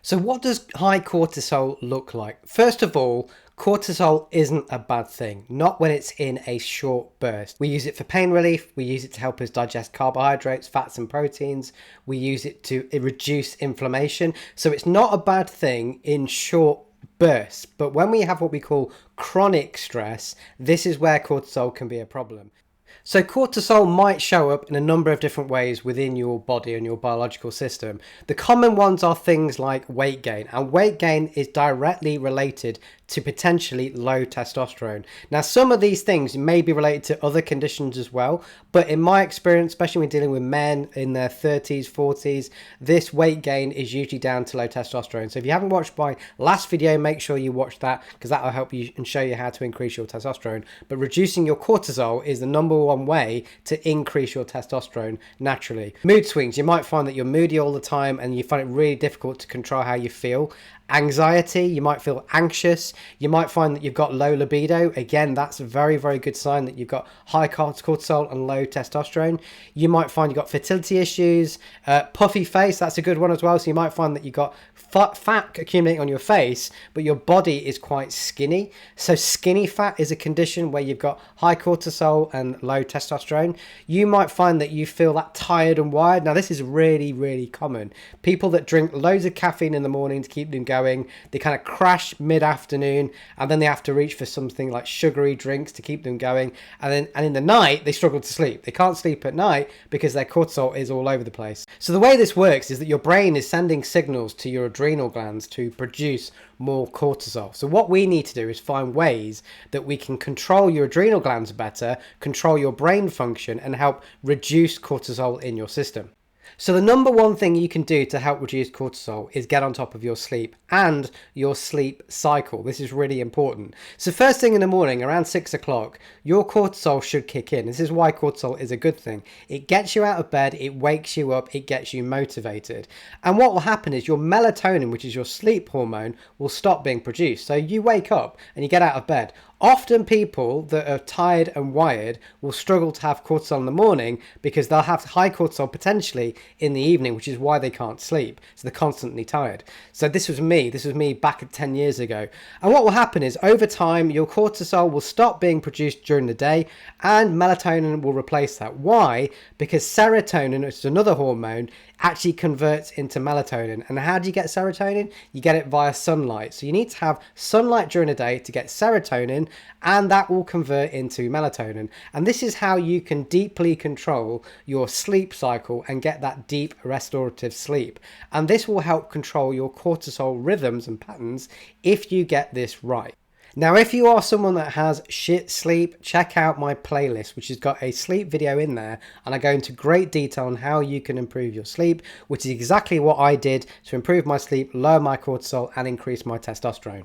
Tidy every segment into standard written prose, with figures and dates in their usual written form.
So what does high cortisol look like? First of all, cortisol isn't a bad thing, not when it's in a short burst. We use it for pain relief, we use it to help us digest carbohydrates, fats and proteins, we use it to reduce inflammation. So it's not a bad thing in short bursts, but when we have what we call chronic stress, this is where cortisol can be a problem. So cortisol might show up in a number of different ways within your body and your biological system. The common ones are things like weight gain, and weight gain is directly related to potentially low testosterone. Now, some of these things may be related to other conditions as well, but in my experience, especially when dealing with men in their 30s, 40s, this weight gain is usually down to low testosterone. So if you haven't watched my last video, make sure you watch that, because that will help you and show you how to increase your testosterone. But reducing your cortisol is the number one way to increase your testosterone naturally. Mood swings, you might find that you're moody all the time and you find it really difficult to control how you feel. Anxiety, you might feel anxious. You might find that you've got low libido. Again, that's a very, very good sign that you've got high cortisol and low testosterone. You might find you've got fertility issues, puffy face, that's a good one as well. So you might find that you've got fat accumulating on your face, but your body is quite skinny. So skinny fat is a condition where you've got high cortisol and low testosterone. You might find that you feel that tired and wired. Now, this is really, really common. People that drink loads of caffeine in the morning to keep them going, they kind of crash mid-afternoon, and then they have to reach for something like sugary drinks to keep them going, and in the night they struggle to sleep. They can't sleep at night because their cortisol is all over the place. So the way this works is that your brain is sending signals to your adrenal glands to produce more cortisol. So what we need to do is find ways that we can control your adrenal glands better, control your brain function, and help reduce cortisol in your system. So the number one thing you can do to help reduce cortisol is get on top of your sleep and your sleep cycle. This is really important. So first thing in the morning, around 6 o'clock, your cortisol should kick in. This is why cortisol is a good thing. It gets you out of bed, it wakes you up, it gets you motivated. And what will happen is your melatonin, which is your sleep hormone, will stop being produced. So you wake up and you get out of bed. Often people that are tired and wired will struggle to have cortisol in the morning because they'll have high cortisol potentially in the evening, which is why they can't sleep. So they're constantly tired. So this was me back 10 years ago. And what will happen is over time, your cortisol will stop being produced during the day and melatonin will replace that. Why? Because serotonin, which is another hormone, actually converts into melatonin. And how do you get serotonin? You get it via sunlight. So you need to have sunlight during the day to get serotonin, and that will convert into melatonin. And this is how you can deeply control your sleep cycle and get that deep restorative sleep. And this will help control your cortisol rhythms and patterns if you get this right. Now, if you are someone that has shit sleep, check out my playlist, which has got a sleep video in there, and I go into great detail on how you can improve your sleep, which is exactly what I did to improve my sleep, lower my cortisol, and increase my testosterone.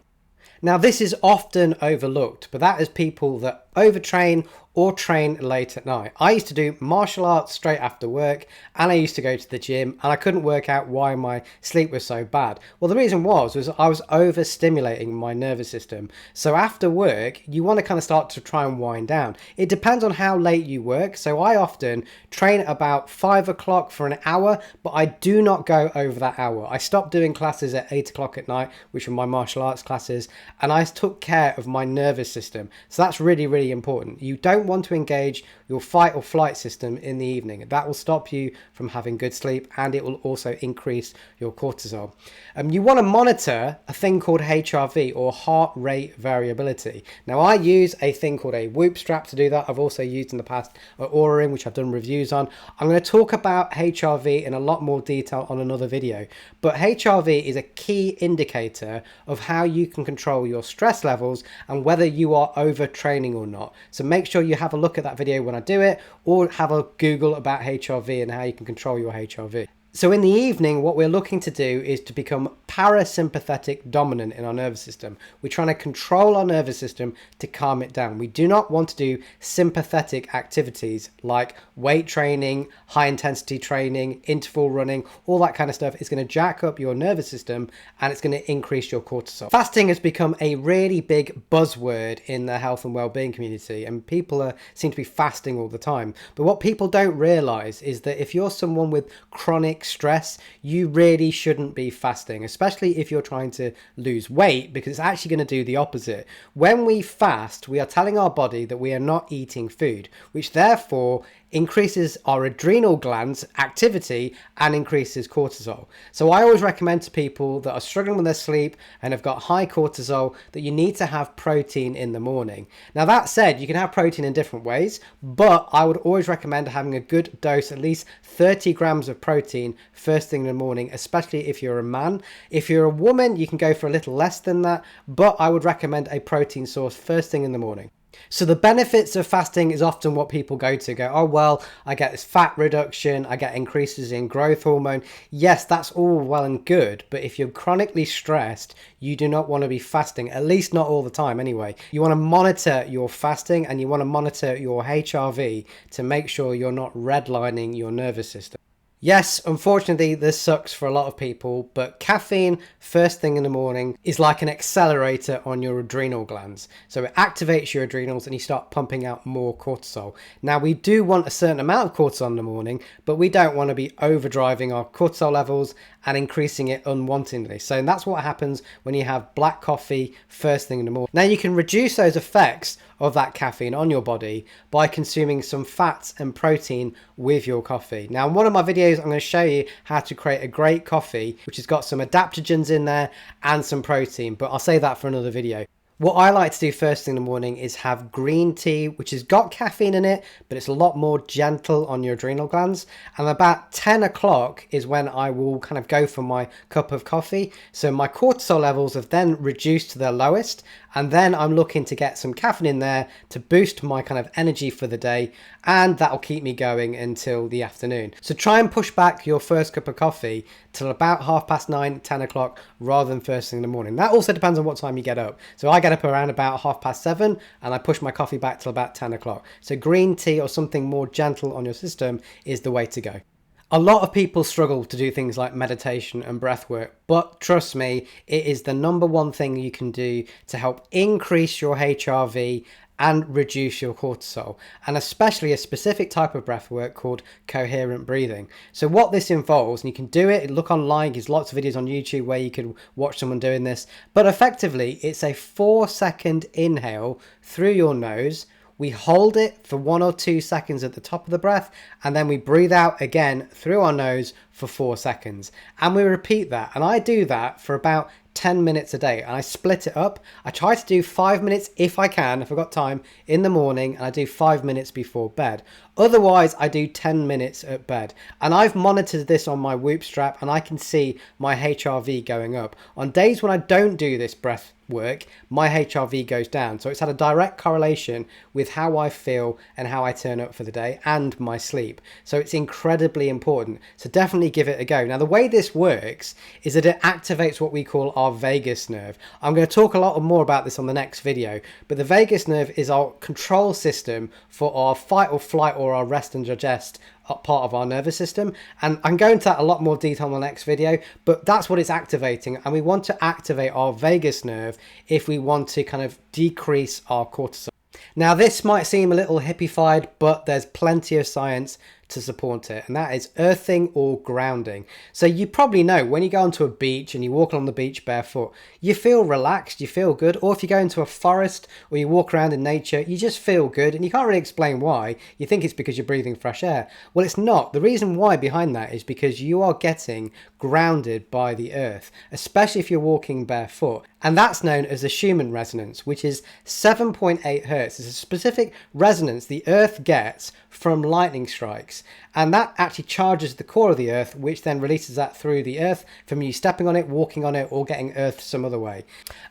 Now, this is often overlooked, but that is people that overtrain or train late at night. I used to do martial arts straight after work, and I used to go to the gym, and I couldn't work out why my sleep was so bad. Well, the reason was I was overstimulating my nervous system. So after work, you want to kind of start to try and wind down. It depends on how late you work. So I often train at about 5 o'clock for an hour, but I do not go over that hour. I stopped doing classes at 8 o'clock at night, which were my martial arts classes, and I took care of my nervous system. So that's really, really important. You don't want to engage your fight or flight system in the evening. That will stop you from having good sleep, and it will also increase your cortisol. You want to monitor a thing called HRV, or heart rate variability. Now, I use a thing called a Whoop strap to do that. I've also used in the past an Oura Ring, which I've done reviews on. I'm going to talk about HRV in a lot more detail on another video, but HRV is a key indicator of how you can control your stress levels and whether you are overtraining or not. So make sure you have a look at that video when I do it, or have a Google about HRV and how you can control your HRV. So in the evening, what we're looking to do is to become parasympathetic dominant in our nervous system. We're trying to control our nervous system to calm it down. We do not want to do sympathetic activities like weight training, high intensity training, interval running, all that kind of stuff. It's going to jack up your nervous system and it's going to increase your cortisol. Fasting has become a really big buzzword in the health and well-being community, and people seem to be fasting all the time. But what people don't realize is that if you're someone with chronic stress, you really shouldn't be fasting, especially if you're trying to lose weight, because it's actually going to do the opposite. When we fast, we are telling our body that we are not eating food, which therefore increases our adrenal glands activity and increases cortisol. So I always recommend to people that are struggling with their sleep and have got high cortisol that you need to have protein in the morning. Now that said, you can have protein in different ways, but I would always recommend having a good dose, at least 30 grams of protein first thing in the morning, especially if you're a man. If you're a woman, you can go for a little less than that, but I would recommend a protein source first thing in the morning. So the benefits of fasting is often what people go, oh, well, I get this fat reduction, I get increases in growth hormone. Yes, that's all well and good, but if you're chronically stressed, you do not want to be fasting, at least not all the time anyway. You want to monitor your fasting and you want to monitor your HRV to make sure you're not redlining your nervous system. Yes, unfortunately, this sucks for a lot of people, but caffeine first thing in the morning is like an accelerator on your adrenal glands. So it activates your adrenals and you start pumping out more cortisol. Now, we do want a certain amount of cortisol in the morning, but we don't want to be overdriving our cortisol levels and increasing it unwantingly. So that's what happens when you have black coffee first thing in the morning. Now, you can reduce those effects of that caffeine on your body by consuming some fats and protein with your coffee. Now, in one of my videos, I'm going to show you how to create a great coffee, which has got some adaptogens in there and some protein, but I'll save that for another video. What I like to do first thing in the morning is have green tea, which has got caffeine in it, but it's a lot more gentle on your adrenal glands. And about 10 o'clock is when I will kind of go for my cup of coffee. So my cortisol levels have then reduced to their lowest. And then I'm looking to get some caffeine in there to boost my kind of energy for the day. And that'll keep me going until the afternoon. So try and push back your first cup of coffee till about 9:30, 10 o'clock, rather than first thing in the morning. That also depends on what time you get up. So I get up around about 7:30 and I push my coffee back till about 10 o'clock. So green tea or something more gentle on your system is the way to go. A lot of people struggle to do things like meditation and breath work, but trust me, it is the number one thing you can do to help increase your HRV and reduce your cortisol, and especially a specific type of breath work called coherent breathing. So what this involves, and you can do it, look online, there's lots of videos on YouTube where you can watch someone doing this, but effectively it's a 4-second inhale through your nose. We hold it for 1 or 2 seconds at the top of the breath, and then we breathe out again through our nose for 4 seconds. And we repeat that. And I do that for about 10 minutes a day, and I split it up. I try to do 5 minutes if I can, if I've got time, in the morning, and I do 5 minutes before bed. Otherwise, I do 10 minutes at bed. And I've monitored this on my Whoop strap, and I can see my HRV going up. On days when I don't do this breath work, my HRV goes down. So it's had a direct correlation with how I feel and how I turn up for the day and my sleep. So it's incredibly important. So definitely give it a go. Now, the way this works is that it activates what we call our vagus nerve. I'm going to talk a lot more about this on the next video, but the vagus nerve is our control system for our fight or flight or our rest and digest part of our nervous system, and I'm going into that a lot more detail in the next video, but that's what it's activating, and we want to activate our vagus nerve if we want to kind of decrease our cortisol. Now, this might seem a little hippified, but there's plenty of science to support it, and that is earthing or grounding. So you probably know when you go onto a beach and you walk along the beach barefoot, you feel relaxed, you feel good. Or if you go into a forest or you walk around in nature, you just feel good, and you can't really explain why. You think it's because you're breathing fresh air. Well, it's not. The reason why behind that is because you are getting grounded by the earth, especially if you're walking barefoot. And that's known as the Schumann resonance, which is 7.8 hertz. It's a specific resonance the earth gets from lightning strikes, and that actually charges the core of the earth, which then releases that through the earth from you stepping on it, walking on it, or getting earthed some other way.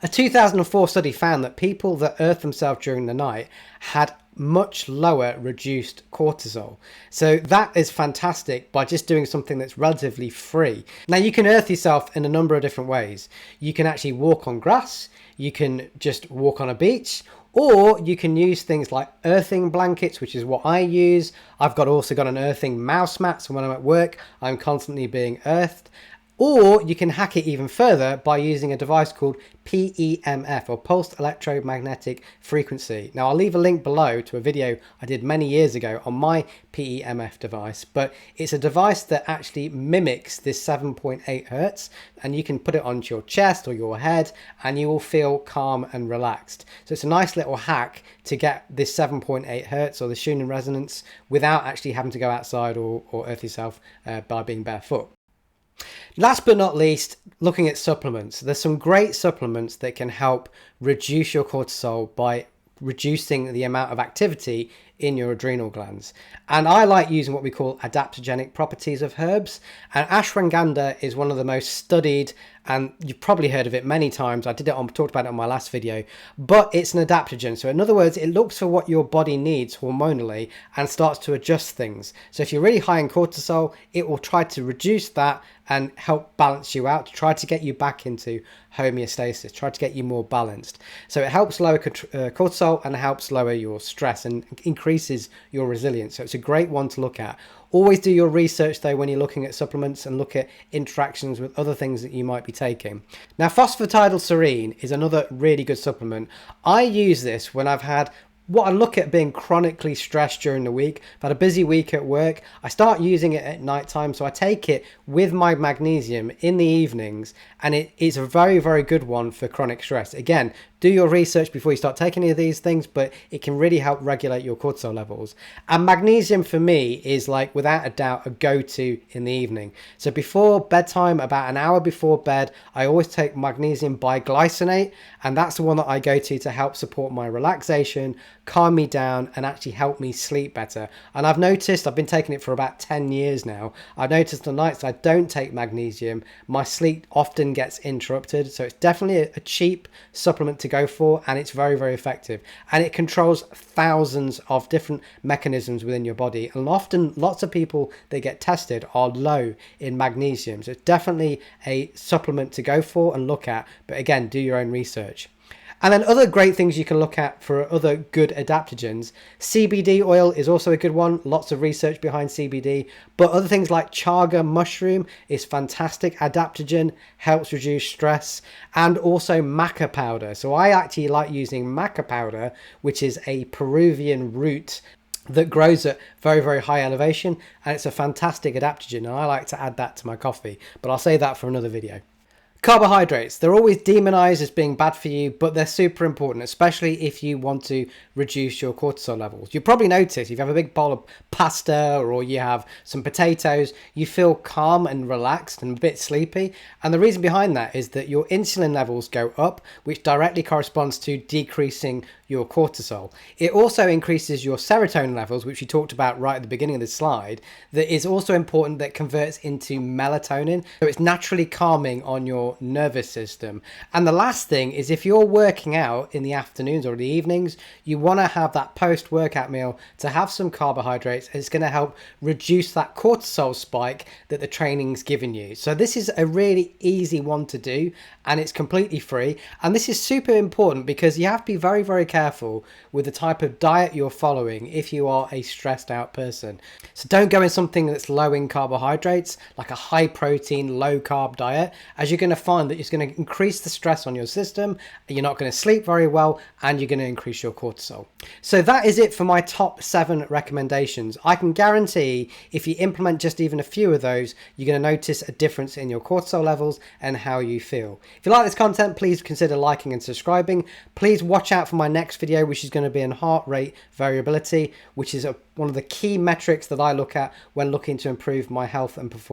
A 2004 study found that people that earth themselves during the night had much lower reduced cortisol. So that is fantastic by just doing something that's relatively free. Now, you can earth yourself in a number of different ways. You can actually walk on grass, you can just walk on a beach, or you can use things like earthing blankets, which is what I use. I've also got an earthing mouse mat, so when I'm at work, I'm constantly being earthed. Or you can hack it even further by using a device called PEMF, or pulsed electromagnetic frequency. Now I'll leave a link below to a video I did many years ago on my PEMF device, but it's a device that actually mimics this 7.8 hertz, and you can put it onto your chest or your head and you will feel calm and relaxed. So it's a nice little hack to get this 7.8 hertz or the Schumann resonance without actually having to go outside or earth yourself by being barefoot. Last but not least, looking at supplements. There's some great supplements that can help reduce your cortisol by reducing the amount of activity in your adrenal glands. And I like using what we call adaptogenic properties of herbs. And ashwagandha is one of the most studied, and you've probably heard of it many times. I talked about it on my last video, but it's an adaptogen. So in other words, it looks for what your body needs hormonally and starts to adjust things. So if you're really high in cortisol, it will try to reduce that and help balance you out, to try to get you back into homeostasis, try to get you more balanced. So it helps lower cortisol and helps lower your stress and increases your resilience. So it's a great one to look at. Always do your research though when you're looking at supplements, and look at interactions with other things that you might be taking. Now, phosphatidylserine is another really good supplement. I use this when I've had what I look at being chronically stressed during the week. I've had a busy week at work. I start using it at night time, so I take it with my magnesium in the evenings, and it is a very, very good one for chronic stress. Again, do your research before you start taking any of these things, but it can really help regulate your cortisol levels. And magnesium for me is, like, without a doubt, a go-to in the evening. So before bedtime, about an hour before bed, I always take magnesium biglycinate, and that's the one that I go to help support my relaxation, calm me down, and actually help me sleep better. And I've noticed, I've been taking it for about 10 years now, I've noticed the nights I don't take magnesium, my sleep often gets interrupted. So it's definitely a cheap supplement to go for, and it's very, very effective, and it controls thousands of different mechanisms within your body. And often lots of people that get tested are low in magnesium, so it's definitely a supplement to go for and look at, but again, do your own research. And then other great things you can look at for other good adaptogens. CBD oil is also a good one. Lots of research behind CBD. But other things like chaga mushroom is fantastic adaptogen, helps reduce stress. And also maca powder. So I actually like using maca powder, which is a Peruvian root that grows at very, very high elevation. And it's a fantastic adaptogen. And I like to add that to my coffee. But I'll save that for another video. Carbohydrates, they're always demonized as being bad for you, but they're super important, especially if you want to reduce your cortisol levels. You probably notice if you have a big bowl of pasta or you have some potatoes, you feel calm and relaxed and a bit sleepy. And the reason behind that is that your insulin levels go up, which directly corresponds to decreasing your cortisol. It also increases your serotonin levels, which we talked about right at the beginning of the slide, that is also important, that converts into melatonin. So it's naturally calming on your nervous system. And the last thing is, if you're working out in the afternoons or the evenings, you want to have that post-workout meal to have some carbohydrates. It's going to help reduce that cortisol spike that the training's given you. So this is a really easy one to do, and it's completely free. And this is super important because you have to be very, very careful with the type of diet you're following if you are a stressed out person. So don't go in something that's low in carbohydrates, like a high protein, low carb diet, as you're going to find that it's going to increase the stress on your system, you're not going to sleep very well, and you're going to increase your cortisol. So that is it for my top 7 recommendations. I can guarantee if you implement just even a few of those, you're going to notice a difference in your cortisol levels and how you feel. If you like this content, please consider liking and subscribing. Please watch out for my next video, which is going to be on heart rate variability, which is one of the key metrics that I look at when looking to improve my health and performance.